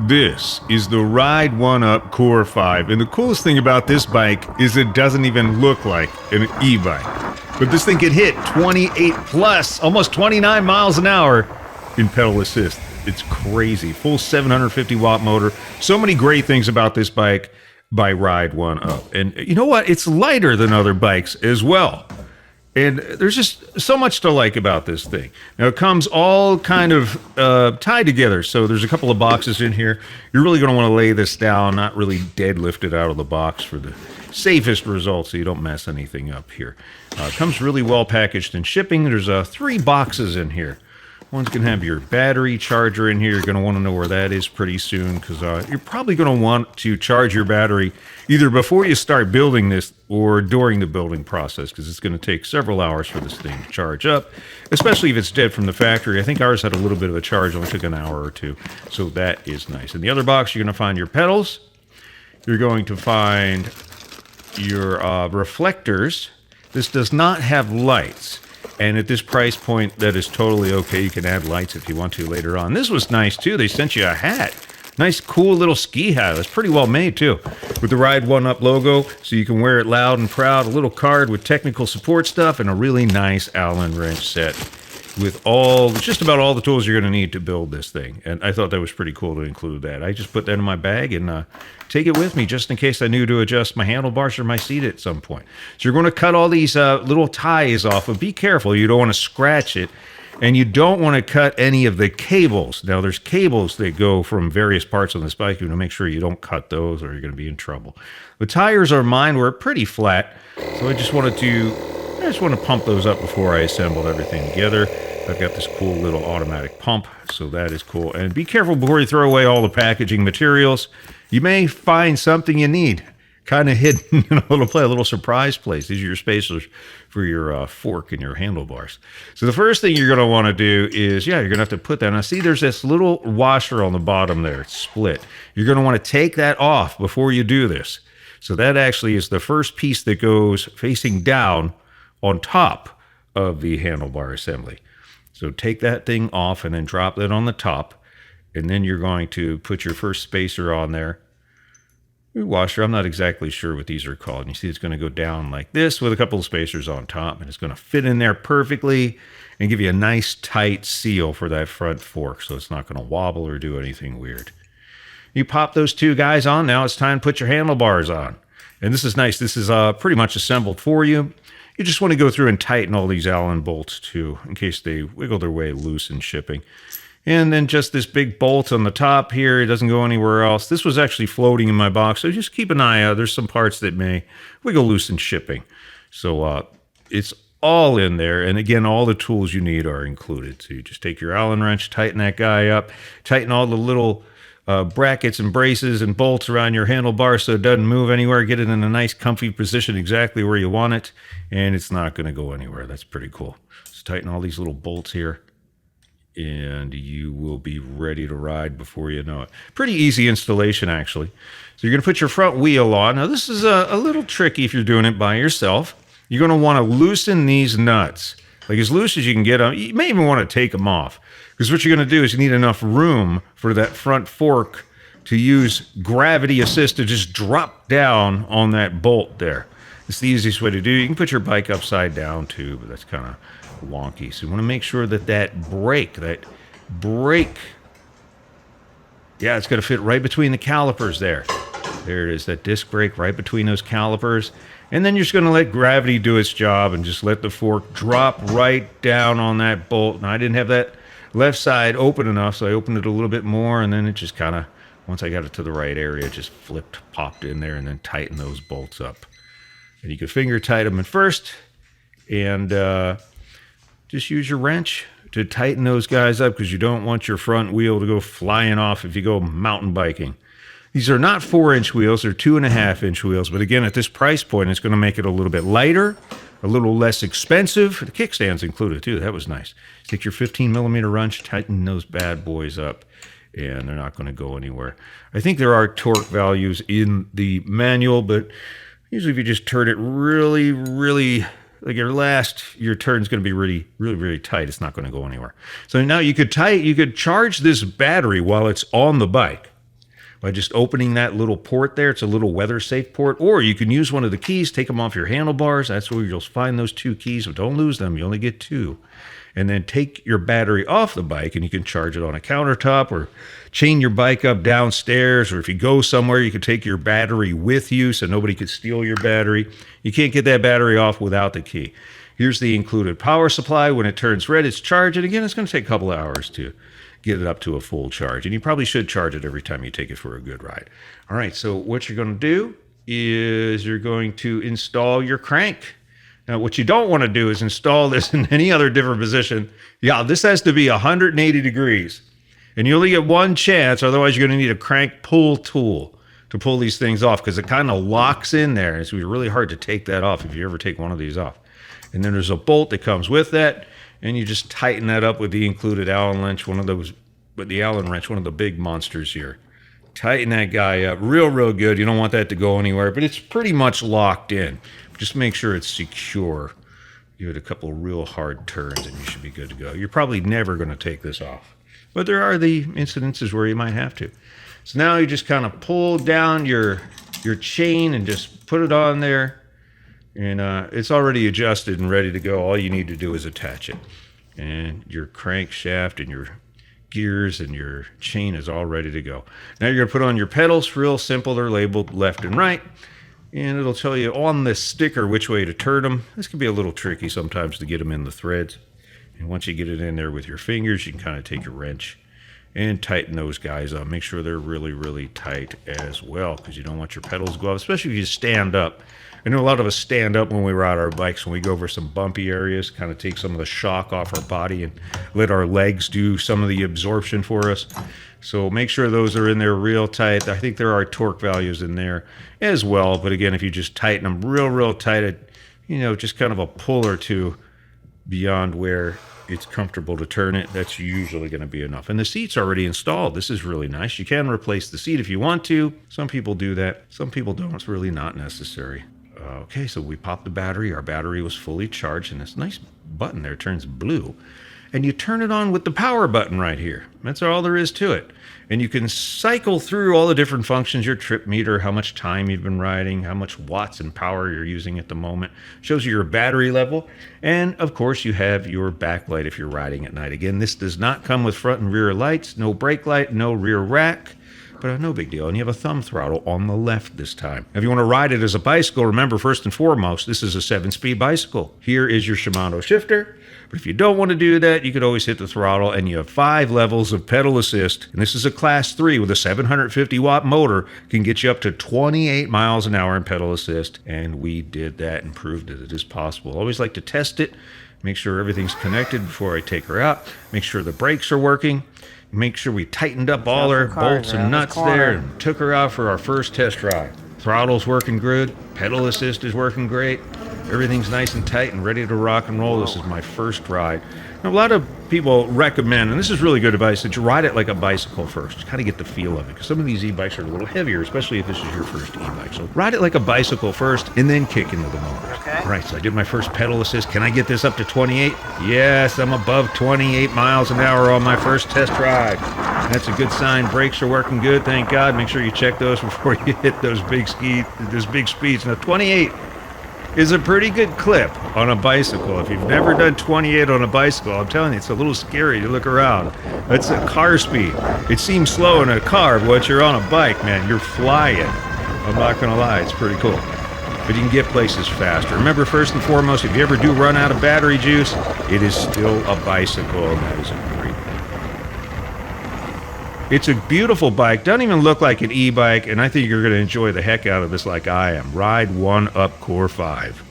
This is the Ride1Up Core 5, and the coolest thing about this bike is it doesn't even look like an e-bike. But this thing can hit 28 plus, almost 29 miles an hour in pedal assist. It's crazy. Full 750 watt motor. So many great things about this bike by Ride1Up. And you know what? It's lighter than other bikes as well. And there's just so much to like about this thing. Now, it comes all kind of tied together. So there's a couple of boxes in here. You're really going to want to lay this down, not really deadlift it out of the box for the safest results so you don't mess anything up here. It comes really well packaged in shipping. There's 3 boxes in here. One's going to have your battery charger in here. You're going to want to know where that is pretty soon because you're probably going to want to charge your battery either before you start building this or during the building process because it's going to take several hours for this thing to charge up, especially if it's dead from the factory. I think ours had a little bit of a charge, only took an hour or two, so that is nice. In the other box, you're going to find your pedals. You're going to find your reflectors. This does not have lights. And at this price point, that is totally okay. You can add lights if you want to later on. This was nice, too. They sent you a hat. Nice, cool little ski hat. It's pretty well made, too. With the Ride1Up logo, so you can wear it loud and proud. A little card with technical support stuff and a really nice Allen wrench set with just about all the tools you're going to need to build this thing. And I thought that was pretty cool to include that. I just put that in my bag and take it with me just in case I need to adjust my handlebars or my seat at some point. So you're going to cut all these little ties off, but be careful. You don't want to scratch it, and you don't want to cut any of the cables. Now, there's cables that go from various parts on this bike. You want to make sure you don't cut those or you're going to be in trouble. The tires mine were pretty flat, so I just want to pump those up before I assembled everything together. I've got this cool little automatic pump, so that is cool. And be careful before you throw away all the packaging materials. You may find something you need, kind of hidden in a little surprise place. These are your spacers for your fork and your handlebars. So the first thing you're going to want to do is, you're going to have to put that. Now, see, there's this little washer on the bottom there. It's split. You're going to want to take that off before you do this. So that actually is the first piece that goes facing down on top of the handlebar assembly. So take that thing off and then drop that on the top. And then you're going to put your first spacer on there. Washer, I'm not exactly sure what these are called. And you see it's going to go down like this with a couple of spacers on top. And it's going to fit in there perfectly and give you a nice tight seal for that front fork. So it's not going to wobble or do anything weird. You pop those 2 guys on. Now it's time to put your handlebars on. And this is nice. This is pretty much assembled for you. You just want to go through and tighten all these Allen bolts too, in case they wiggle their way loose in shipping. And then just this big bolt on the top here, it doesn't go anywhere else. This was actually floating in my box, so just keep an eye out. There's some parts that may wiggle loose in shipping. So it's all in there, and again, all the tools you need are included. So you just take your Allen wrench, tighten that guy up, tighten all the little brackets and braces and bolts around your handlebar so it doesn't move anywhere. Get it in a nice comfy position exactly where you want it, and it's not going to go anywhere. That's pretty cool. So tighten all these little bolts here, and you will be ready to ride before you know it. Pretty easy installation, actually. So you're going to put your front wheel on. Now, this is a little tricky if you're doing it by yourself. You're going to want to loosen these nuts, like as loose as you can get them. You may even want to take them off. Because what you're going to do is you need enough room for that front fork to use gravity assist to just drop down on that bolt there. It's the easiest way to do. You can put your bike upside down too, but that's kind of wonky. So you want to make sure that brake, it's going to fit right between the calipers there. There it is, that disc brake right between those calipers. And then you're just going to let gravity do its job and just let the fork drop right down on that bolt. Now, I didn't have that left side open enough, so I opened it a little bit more, and then it just kind of, once I got it to the right area, it just popped in there, and then tightened those bolts up. And you can finger tighten them at first, and just use your wrench to tighten those guys up because you don't want your front wheel to go flying off if you go mountain biking. These are not 4-inch wheels, they're 2.5-inch wheels, but again, at this price point, it's going to make it a little bit lighter, a little less expensive. The kickstand's included too. That was nice. Take your 15mm wrench, tighten those bad boys up, and they're not going to go anywhere. I think there are torque values in the manual, but usually if you just turn it really, really, like your turn's going to be really, really, really tight. It's not going to go anywhere. So now you could charge this battery while it's on the bike. by just opening that little port there. It's a little weather safe port, or you can use one of the keys, take them off your handlebars. That's where you'll find those 2 keys, but don't lose them. You only get 2. And then take your battery off the bike, and you can charge it on a countertop or chain your bike up downstairs. Or if you go somewhere, you can take your battery with you so nobody could steal your battery. You can't get that battery off without the key. Here's the included power supply. When it turns red, it's charged. And again, it's going to take a couple of hours to get it up to a full charge. And you probably should charge it every time you take it for a good ride. All right, so what you're going to do is you're going to install your crank. Now, what you don't want to do is install this in any other different position. Yeah, this has to be 180 degrees. And you only get one chance, otherwise you're going to need a crank pull tool to pull these things off, because it kind of locks in there. It's really hard to take that off if you ever take one of these off. And then there's a bolt that comes with that, and you just tighten that up with the included Allen wrench, one of the big monsters here. Tighten that guy up real good. You don't want that to go anywhere, but it's pretty much locked in. Just make sure it's secure. Give it a couple real hard turns and you should be good to go. You're probably never going to take this off, but there are the incidences where you might have to. So now you just kind of pull down your chain and just put it on there, and it's already adjusted and ready to go. All you need to do is attach it, and your crankshaft and your gears and your chain is all ready to go. Now you're going to put on your pedals. Real simple. They're labeled left and right. And it'll tell you on the sticker which way to turn them. This can be a little tricky sometimes to get them in the threads. And once you get it in there with your fingers, you can kind of take your wrench and tighten those guys up. Make sure they're really tight as well, because you don't want your pedals to go off, especially if you stand up. I know a lot of us stand up when we ride our bikes, when we go over some bumpy areas, kind of take some of the shock off our body and let our legs do some of the absorption for us. So make sure those are in there real tight. I think there are torque values in there as well. But again, if you just tighten them real tight, just kind of a pull or two beyond where it's comfortable to turn it, that's usually going to be enough. And the seat's already installed. This is really nice. You can replace the seat if you want to. Some people do that. Some people don't. It's really not necessary. Okay, so we popped the battery. Our battery was fully charged, and this nice button there turns blue. And you turn it on with the power button right here. That's all there is to it. And you can cycle through all the different functions, your trip meter, how much time you've been riding, how much watts and power you're using at the moment. Shows you your battery level. And of course, you have your backlight if you're riding at night. Again, this does not come with front and rear lights, no brake light, no rear rack. But no big deal. And you have a thumb throttle on the left this time. If you want to ride it as a bicycle, remember, first and foremost, this is a 7-speed bicycle. Here is your Shimano shifter. But if you don't want to do that, you could always hit the throttle, and you have 5 levels of pedal assist. And this is a class 3 with a 750-watt motor. Can get you up to 28 miles an hour in pedal assist. And we did that and proved that it is possible. Always like to test it. Make sure everything's connected before I take her out. Make sure the brakes are working. Make sure we tightened up all our bolts and nuts there and took her out for our first test ride. Throttle's working good. Pedal assist is working great. Everything's nice and tight and ready to rock and roll. This is my first ride. Now, a lot of people recommend, and this is really good advice, that you ride it like a bicycle first. Kind of get the feel of it, because some of these e-bikes are a little heavier, especially if this is your first e-bike. So ride it like a bicycle first and then kick into the motor. Okay. All right, so I did my first pedal assist. Can I get this up to 28? Yes, I'm above 28 miles an hour on my first test ride. That's a good sign. Brakes are working good, thank God. Make sure you check those before you hit those big speeds. Now, 28 is a pretty good clip on a bicycle. If you've never done 28 on a bicycle, I'm telling you, it's a little scary to look around. That's a car speed. It seems slow in a car, but once you're on a bike, man, you're flying. I'm not gonna lie, it's pretty cool. But you can get places faster. Remember, first and foremost, if you ever do run out of battery juice, it is still a bicycle, and that is a great thing. It's a beautiful bike. Doesn't even look like an e-bike, and I think you're going to enjoy the heck out of this like I am. Ride1Up Core 5.